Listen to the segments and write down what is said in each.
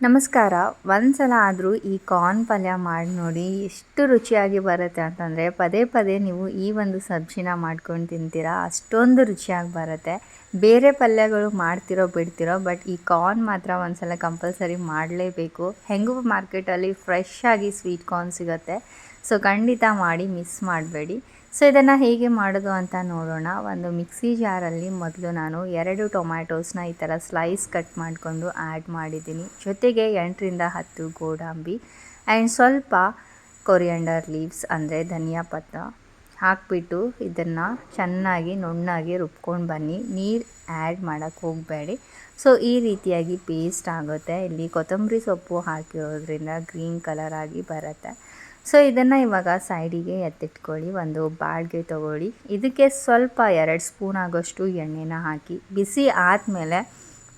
ನಮಸ್ಕಾರ. ಒಂದ್ಸಲ ಆದರೂ ಈ ಕಾರ್ನ್ ಪಲ್ಯ ಮಾಡಿ ನೋಡಿ, ಎಷ್ಟು ರುಚಿಯಾಗಿ ಬರುತ್ತೆ ಅಂತಂದರೆ ಪದೇ ಪದೇ ನೀವು ಈ ಒಂದು ಸಬ್ಜಿನ ಮಾಡ್ಕೊಂಡು ತಿಂತೀರಾ, ಅಷ್ಟೊಂದು ರುಚಿಯಾಗಿ ಬರುತ್ತೆ. ಬೇರೆ ಪಲ್ಯಗಳು ಮಾಡ್ತಿರೋ ಬಿಡ್ತಿರೋ, ಬಟ್ ಈ ಕಾರ್ನ್ ಮಾತ್ರ ಒಂದ್ಸಲ ಕಂಪಲ್ಸರಿ ಮಾಡಲೇಬೇಕು. ಹೆಂಗೂ ಮಾರ್ಕೆಟಲ್ಲಿ ಫ್ರೆಶ್ ಆಗಿ ಸ್ವೀಟ್ ಕಾರ್ನ್ ಸಿಗುತ್ತೆ. ಸೊ ಖಂಡಿತ ಮಾಡಿ ಮಿಸ್ ಮಾಡಬೇಡಿ. ಸೊ ಇದನ್ನು ಹೇಗೆ ಮಾಡೋದು ಅಂತ ನೋಡೋಣ. ಒಂದು ಮಿಕ್ಸಿ ಜಾರಲ್ಲಿ ಮೊದಲು ನಾನು 2 ಟೊಮ್ಯಾಟೋಸ್ನ ಈ ಥರ ಸ್ಲೈಸ್ ಕಟ್ ಮಾಡಿಕೊಂಡು ಆ್ಯಡ್ ಮಾಡಿದ್ದೀನಿ. ಜೊತೆಗೆ 8ರಿಂದ 10 ಗೋಡಂಬಿ ಆ್ಯಂಡ್ ಸ್ವಲ್ಪ ಕೊರಿಯಂಡರ್ ಲೀವ್ಸ್ ಅಂದರೆ ಧನಿಯಾ ಪತ್ರ ಹಾಕಿಬಿಟ್ಟು ಇದನ್ನು ಚೆನ್ನಾಗಿ ನುಣ್ಣಗೆ ರುಬ್ಕೊಂಡು ಬನ್ನಿ. ನೀರು ಆ್ಯಡ್ ಮಾಡೋಕ್ಕೆ ಹೋಗಬೇಡಿ. ಸೊ ಈ ರೀತಿಯಾಗಿ ಪೇಸ್ಟ್ ಆಗುತ್ತೆ. ಇಲ್ಲಿ ಕೊತ್ತಂಬರಿ ಸೊಪ್ಪು ಹಾಕಿರೋದ್ರಿಂದ ಗ್ರೀನ್ ಕಲರ್ ಆಗಿ ಬರುತ್ತೆ. ಸೊ ಇದನ್ನು ಇವಾಗ ಸೈಡಿಗೆ ಎತ್ತಿಟ್ಕೊಳ್ಳಿ. ಒಂದು ಬಾಳ್ಗೆ ತೊಗೊಳ್ಳಿ. ಇದಕ್ಕೆ ಸ್ವಲ್ಪ 2 ಸ್ಪೂನ್ ಆಗೋಷ್ಟು ಎಣ್ಣೆನ ಹಾಕಿ ಬಿಸಿ ಆದಮೇಲೆ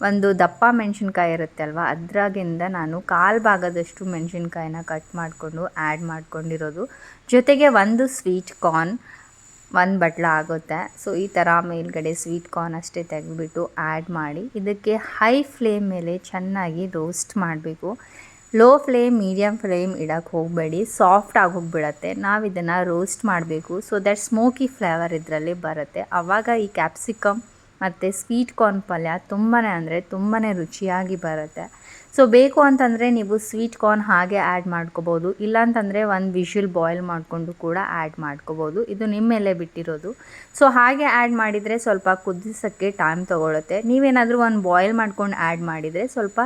ಒಂದು ದಪ್ಪ ಮೆಣಸಿನ್ಕಾಯಿ ಇರುತ್ತೆ ಅಲ್ವ, ಅದ್ರಾಗಿಂದ ನಾನು 1/4 ಭಾಗದಷ್ಟು ಮೆಣಸಿನ್ಕಾಯಿನ ಕಟ್ ಮಾಡಿಕೊಂಡು ಆ್ಯಡ್ ಮಾಡ್ಕೊಂಡಿರೋದು. ಜೊತೆಗೆ ಒಂದು ಸ್ವೀಟ್ ಕಾರ್ನ್ 1 ಬಟ್ಲ ಆಗುತ್ತೆ. ಸೊ ಈ ಥರ ಮೇಲ್ಗಡೆ ಸ್ವೀಟ್ ಕಾರ್ನ್ ಅಷ್ಟೇ ತೆಗೆದುಬಿಟ್ಟು ಆ್ಯಡ್ ಮಾಡಿ ಇದಕ್ಕೆ ಹೈ ಫ್ಲೇಮ್ ಮೇಲೆ ಚೆನ್ನಾಗಿ ರೋಸ್ಟ್ ಮಾಡಬೇಕು. ಲೋ ಫ್ಲೇಮ್, ಮೀಡಿಯಮ್ ಫ್ಲೇಮ್ ಇಡೋಕ್ಕೆ ಹೋಗಬೇಡಿ, ಸಾಫ್ಟ್ ಆಗೋಗ್ಬಿಡತ್ತೆ. ನಾವು ಇದನ್ನು ರೋಸ್ಟ್ ಮಾಡಬೇಕು. ಸೊ ದಟ್ ಸ್ಮೋಕಿ ಫ್ಲೇವರ್ ಇದರಲ್ಲಿ ಬರುತ್ತೆ. ಆವಾಗ ಈ ಕ್ಯಾಪ್ಸಿಕಮ್ ಮತ್ತು ಸ್ವೀಟ್ ಕಾರ್ನ್ ಪಲ್ಯ ತುಂಬಾ ಅಂದರೆ ತುಂಬಾ ರುಚಿಯಾಗಿ ಬರುತ್ತೆ. ಸೊ ಬೇಕು ಅಂತಂದರೆ ನೀವು ಸ್ವೀಟ್ ಕಾರ್ನ್ ಹಾಗೆ ಆ್ಯಡ್ ಮಾಡ್ಕೋಬೋದು, ಇಲ್ಲಾಂತಂದರೆ ಒಂದು ವಿಷಲ್ ಬಾಯ್ಲ್ ಮಾಡಿಕೊಂಡು ಕೂಡ ಆ್ಯಡ್ ಮಾಡ್ಕೋಬೋದು. ಇದು ನಿಮ್ಮ ಮೇಲೆ ಬಿಟ್ಟಿರೋದು. ಸೊ ಹಾಗೆ ಆ್ಯಡ್ ಮಾಡಿದರೆ ಸ್ವಲ್ಪ ಕುದಿಸೋಕ್ಕೆ ಟೈಮ್ ತೊಗೊಳುತ್ತೆ. ನೀವೇನಾದರೂ ಒಂದು ಬಾಯ್ಲ್ ಮಾಡ್ಕೊಂಡು ಆ್ಯಡ್ ಮಾಡಿದರೆ ಸ್ವಲ್ಪ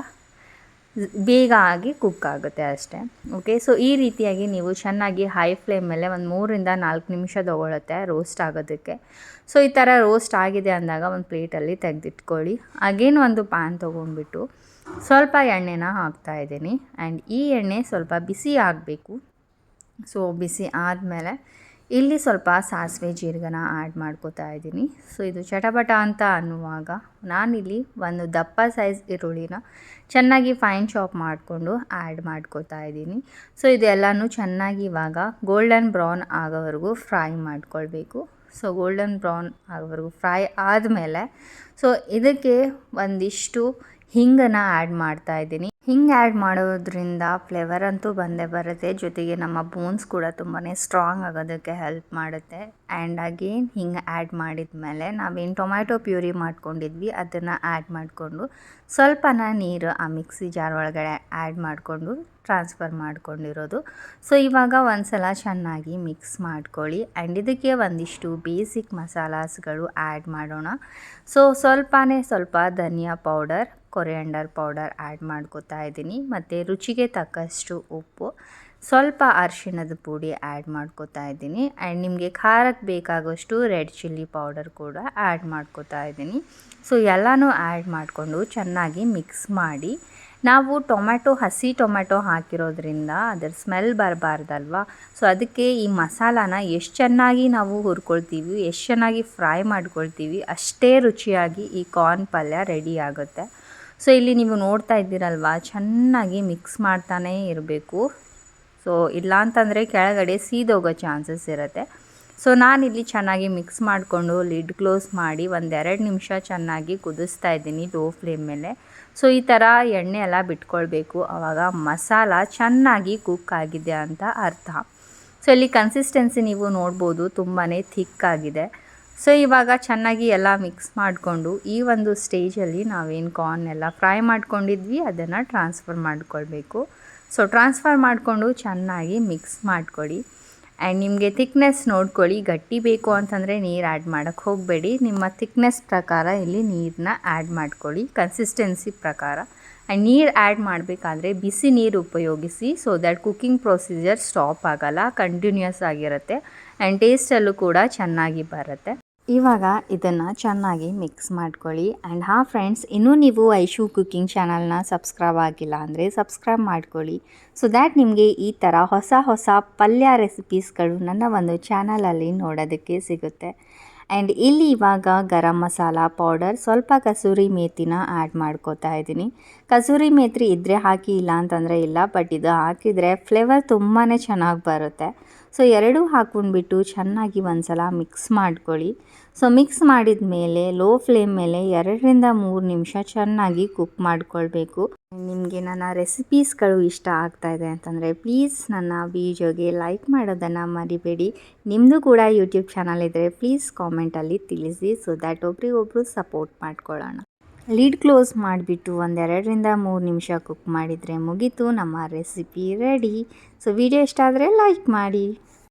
ಬೇಗ ಆಗಿ ಕುಕ್ ಆಗುತ್ತೆ ಅಷ್ಟೇ. ಓಕೆ, ಸೊ ಈ ರೀತಿಯಾಗಿ ನೀವು ಚೆನ್ನಾಗಿ ಹೈ ಫ್ಲೇಮ್ ಮೇಲೆ ಒಂದು 3ರಿಂದ 4 ನಿಮಿಷ ತೊಗೊಳುತ್ತೆ ರೋಸ್ಟ್ ಆಗೋದಕ್ಕೆ. ಸೊ ಈ ಥರ ರೋಸ್ಟ್ ಆಗಿದೆ ಅಂದಾಗ ಒಂದು ಪ್ಲೇಟಲ್ಲಿ ತೆಗೆದಿಟ್ಕೊಳ್ಳಿ. ಅಗೇನ್ ಒಂದು ಪ್ಯಾನ್ ತೊಗೊಂಡ್ಬಿಟ್ಟು ಸ್ವಲ್ಪ ಎಣ್ಣೆನ ಹಾಕ್ತಾಯಿದ್ದೀನಿ. ಆ್ಯಂಡ್ ಈ ಎಣ್ಣೆ ಸ್ವಲ್ಪ ಬಿಸಿ ಆಗಬೇಕು. ಸೊ ಬಿಸಿ ಆದಮೇಲೆ ಇಲ್ಲಿ ಸ್ವಲ್ಪ ಸಾಸಿವೆ ಜೀರಿಗೆನ ಆ್ಯಡ್ ಮಾಡ್ಕೋತಾ ಇದ್ದೀನಿ. ಸೊ ಇದು ಚಟಪಟ ಅಂತ ಅನ್ನುವಾಗ ನಾನಿಲ್ಲಿ ಒಂದು ದಪ್ಪ ಸೈಜ್ ಈರುಳ್ಳಿನ ಚೆನ್ನಾಗಿ ಫೈನ್ ಚಾಪ್ ಮಾಡಿಕೊಂಡು ಆ್ಯಡ್ ಮಾಡ್ಕೋತಾ ಇದ್ದೀನಿ. ಸೊ ಇದೆಲ್ಲನೂ ಚೆನ್ನಾಗಿ ಇವಾಗ ಗೋಲ್ಡನ್ ಬ್ರೌನ್ ಆಗೋವರೆಗೂ ಫ್ರೈ ಮಾಡ್ಕೊಳ್ಬೇಕು. ಸೊ ಗೋಲ್ಡನ್ ಬ್ರೌನ್ ಆಗೋವರೆಗೂ ಫ್ರೈ ಆದಮೇಲೆ ಸೊ ಇದಕ್ಕೆ ಒಂದಿಷ್ಟು ಹಿಂಗನ್ನು ಆ್ಯಡ್ ಮಾಡ್ತಾಯಿದ್ದೀನಿ. ಹಿಂಗೆ ಆ್ಯಡ್ ಮಾಡೋದ್ರಿಂದ ಫ್ಲೇವರ್ ಅಂತೂ ಬಂದೇ ಬರುತ್ತೆ. ಜೊತೆಗೆ ನಮ್ಮ ಬೋನ್ಸ್ ಕೂಡ ತುಂಬಾ ಸ್ಟ್ರಾಂಗ್ ಆಗೋದಕ್ಕೆ ಹೆಲ್ಪ್ ಮಾಡುತ್ತೆ. ಆ್ಯಂಡ್ ಅಗೇನ್ ಹಿಂಗೆ ಆ್ಯಡ್ ಮಾಡಿದ ಮೇಲೆ ನಾವೇನು ಟೊಮ್ಯಾಟೊ ಪ್ಯೂರಿ ಮಾಡ್ಕೊಂಡಿದ್ವಿ ಅದನ್ನು ಆ್ಯಡ್ ಮಾಡಿಕೊಂಡು ಸ್ವಲ್ಪನ ನೀರು ಆ ಮಿಕ್ಸಿ ಜಾರ್ ಒಳಗಡೆ ಆ್ಯಡ್ ಮಾಡಿಕೊಂಡು ಟ್ರಾನ್ಸ್ಫರ್ ಮಾಡ್ಕೊಂಡಿರೋದು. ಸೊ ಇವಾಗ ಒಂದು ಸಲ ಚೆನ್ನಾಗಿ ಮಿಕ್ಸ್ ಮಾಡ್ಕೊಳ್ಳಿ. ಆ್ಯಂಡ್ ಇದಕ್ಕೆ ಒಂದಿಷ್ಟು ಬೇಸಿಕ್ ಮಸಾಲಾಸ್ಗಳು ಆ್ಯಡ್ ಮಾಡೋಣ. ಸೊ ಸ್ವಲ್ಪ ಧನಿಯಾ ಪೌಡರ್, ಕೊರಿಯಂಡರ್ ಪೌಡರ್ ಆ್ಯಡ್ ಮಾಡ್ಕೋತಾ ಇದ್ದೀನಿ. ಮತ್ತು ರುಚಿಗೆ ತಕ್ಕಷ್ಟು ಉಪ್ಪು, ಸ್ವಲ್ಪ ಅರಿಶಿಣದ ಪುಡಿ ಆ್ಯಡ್ ಮಾಡ್ಕೋತಾ ಇದ್ದೀನಿ. ಆ್ಯಂಡ್ ನಿಮಗೆ ಖಾರಕ್ಕೆ ಬೇಕಾಗೋಷ್ಟು ರೆಡ್ ಚಿಲ್ಲಿ ಪೌಡರ್ ಕೂಡ ಆ್ಯಡ್ ಮಾಡ್ಕೋತಾ ಇದ್ದೀನಿ. ಸೊ ಎಲ್ಲನೂ ಆ್ಯಡ್ ಮಾಡಿಕೊಂಡು ಚೆನ್ನಾಗಿ ಮಿಕ್ಸ್ ಮಾಡಿ. ನಾವು ಹಸಿ ಟೊಮ್ಯಾಟೊ ಹಾಕಿರೋದ್ರಿಂದ ಅದರ ಸ್ಮೆಲ್ ಬರಬಾರ್ದಲ್ವ. ಸೊ ಅದಕ್ಕೆ ಈ ಮಸಾಲಾನ ಎಷ್ಟು ಚೆನ್ನಾಗಿ ನಾವು ಹುರ್ಕೊಳ್ತೀವಿ, ಎಷ್ಟು ಚೆನ್ನಾಗಿ ಫ್ರೈ ಮಾಡ್ಕೊಳ್ತೀವಿ, ಅಷ್ಟೇ ರುಚಿಯಾಗಿ ಈ ಕಾರ್ನ್ ಪಲ್ಯ ರೆಡಿ ಆಗುತ್ತೆ. ಸೊ ಇಲ್ಲಿ ನೀವು ನೋಡ್ತಾ ಇದ್ದೀರಲ್ವ, ಚೆನ್ನಾಗಿ ಮಿಕ್ಸ್ ಮಾಡ್ತಾನೇ ಇರಬೇಕು. ಸೊ ಇಲ್ಲಾಂತಂದರೆ ಕೆಳಗಡೆ ಸೀದೋಗೋ ಚಾನ್ಸಸ್ ಇರುತ್ತೆ. ಸೊ ನಾನಿಲ್ಲಿ ಚೆನ್ನಾಗಿ ಮಿಕ್ಸ್ ಮಾಡಿಕೊಂಡು ಲಿಡ್ ಕ್ಲೋಸ್ ಮಾಡಿ 1-2 ನಿಮಿಷ ಚೆನ್ನಾಗಿ ಕುದಿಸ್ತಾ ಇದ್ದೀನಿ ಲೋ ಫ್ಲೇಮ್ ಮೇಲೆ. ಸೊ ಈ ಥರ ಎಣ್ಣೆ ಎಲ್ಲ ಬಿಟ್ಕೊಳ್ಬೇಕು. ಆವಾಗ ಮಸಾಲ ಚೆನ್ನಾಗಿ ಕುಕ್ ಆಗಿದೆ ಅಂತ ಅರ್ಥ. ಸೊ ಇಲ್ಲಿ ಕನ್ಸಿಸ್ಟೆನ್ಸಿ ನೀವು ನೋಡ್ಬೋದು, ತುಂಬಾ ಥಿಕ್ಕಾಗಿದೆ. ಸೊ ಇವಾಗ ಚೆನ್ನಾಗಿ ಎಲ್ಲ ಮಿಕ್ಸ್ ಮಾಡಿಕೊಂಡು ಈ ಒಂದು ಸ್ಟೇಜಲ್ಲಿ ನಾವೇನು ಕಾರ್ನ್ ಎಲ್ಲ ಫ್ರೈ ಮಾಡ್ಕೊಂಡಿದ್ವಿ ಅದನ್ನು ಟ್ರಾನ್ಸ್ಫರ್ ಮಾಡ್ಕೊಳ್ಬೇಕು. ಸೊ ಟ್ರಾನ್ಸ್ಫರ್ ಮಾಡಿಕೊಂಡು ಚೆನ್ನಾಗಿ ಮಿಕ್ಸ್ ಮಾಡಿಕೊಡಿ. ಆ್ಯಂಡ್ ನಿಮಗೆ ಥಿಕ್ನೆಸ್ ನೋಡ್ಕೊಳ್ಳಿ. ಗಟ್ಟಿ ಬೇಕು ಅಂತಂದರೆ ನೀರು ಆ್ಯಡ್ ಮಾಡೋಕ್ಕೆ ಹೋಗಬೇಡಿ. ನಿಮ್ಮ ಥಿಕ್ನೆಸ್ ಪ್ರಕಾರ ಇಲ್ಲಿ ನೀರನ್ನ ಆ್ಯಡ್ ಮಾಡ್ಕೊಳ್ಳಿ, ಕನ್ಸಿಸ್ಟೆನ್ಸಿ ಪ್ರಕಾರ. ಆ್ಯಂಡ್ ನೀರು ಆ್ಯಡ್ ಮಾಡಬೇಕಾದ್ರೆ ಬಿಸಿ ನೀರು ಉಪಯೋಗಿಸಿ. So that cooking procedure stop ಆಗೋಲ್ಲ, ಕಂಟಿನ್ಯೂಯಸ್ ಆಗಿರುತ್ತೆ. ಆ್ಯಂಡ್ ಟೇಸ್ಟಲ್ಲೂ ಕೂಡ ಚೆನ್ನಾಗಿ ಬರುತ್ತೆ. ಇವಾಗ ಇದನ್ನು ಚೆನ್ನಾಗಿ ಮಿಕ್ಸ್ ಮಾಡ್ಕೊಳ್ಳಿ. ಆ್ಯಂಡ್ ಫ್ರೆಂಡ್ಸ್, ಇನ್ನೂ ನೀವು ಐಶು ಕುಕ್ಕಿಂಗ್ ಚಾನಲ್ನ ಸಬ್ಸ್ಕ್ರೈಬ್ ಆಗಿಲ್ಲ ಅಂದರೆ ಸಬ್ಸ್ಕ್ರೈಬ್ ಮಾಡ್ಕೊಳ್ಳಿ. ಸೊ ದ್ಯಾಟ್ ನಿಮಗೆ ಈ ಥರ ಹೊಸ ಪಲ್ಯ ರೆಸಿಪೀಸ್ಗಳು ನನ್ನ ಒಂದು ಚಾನಲಲ್ಲಿ ನೋಡೋದಕ್ಕೆ ಸಿಗುತ್ತೆ. ಆ್ಯಂಡ್ ಇಲ್ಲಿ ಇವಾಗ ಗರಂ ಮಸಾಲ ಪೌಡರ್, ಸ್ವಲ್ಪ ಕಸೂರಿ ಮೇಥಿನ ಆ್ಯಡ್ ಮಾಡ್ಕೋತಾ ಇದ್ದೀನಿ. ಕಸೂರಿ ಮೇಥಿ ಇದ್ದರೆ ಹಾಕಿ, ಇಲ್ಲ ಅಂತಂದರೆ ಇಲ್ಲ, ಬಟ್ ಇದು ಹಾಕಿದರೆ ಫ್ಲೇವರ್ ತುಂಬಾ ಚೆನ್ನಾಗಿ ಬರುತ್ತೆ. ಸೊ ಎರಡೂ ಹಾಕ್ಕೊಂಡ್ಬಿಟ್ಟು ಚೆನ್ನಾಗಿ ಒಂದು ಸಲ ಮಿಕ್ಸ್ ಮಾಡ್ಕೊಳ್ಳಿ. ಸೊ ಮಿಕ್ಸ್ ಮಾಡಿದ ಮೇಲೆ ಲೋ ಫ್ಲೇಮ್ ಮೇಲೆ 2-3 ನಿಮಿಷ ಚೆನ್ನಾಗಿ ಕುಕ್ ಮಾಡ್ಕೊಳ್ಬೇಕು. ನಿಮಗೆ ನನ್ನ ರೆಸಿಪೀಸ್ಗಳು ಇಷ್ಟ ಆಗ್ತಾಯಿದೆ ಅಂತಂದರೆ ಪ್ಲೀಸ್ ನನ್ನ ವಿಡಿಯೋಗೆ ಲೈಕ್ ಮಾಡೋದನ್ನು ಮರಿಬೇಡಿ. ನಿಮ್ಮದು ಕೂಡ ಯೂಟ್ಯೂಬ್ ಚಾನಲ್ ಇದ್ದರೆ ಪ್ಲೀಸ್ ಕಾಮೆಂಟಲ್ಲಿ ತಿಳಿಸಿ, ಸೊ ದ್ಯಾಟ್ ಒಬ್ರಿಗೊಬ್ರು ಸಪೋರ್ಟ್ ಮಾಡ್ಕೊಳ್ಳೋಣ. ಲಿಡ್ ಕ್ಲೋಸ್ ಮಾಡಿಬಿಟ್ಟು 2-3 ನಿಮಿಷ ಕುಕ್ ಮಾಡಿದರೆ ಮುಗೀತು, ನಮ್ಮ ರೆಸಿಪಿ ರೆಡಿ. ಸೊ ವಿಡಿಯೋ ಇಷ್ಟ ಆದರೆ ಲೈಕ್ ಮಾಡಿ.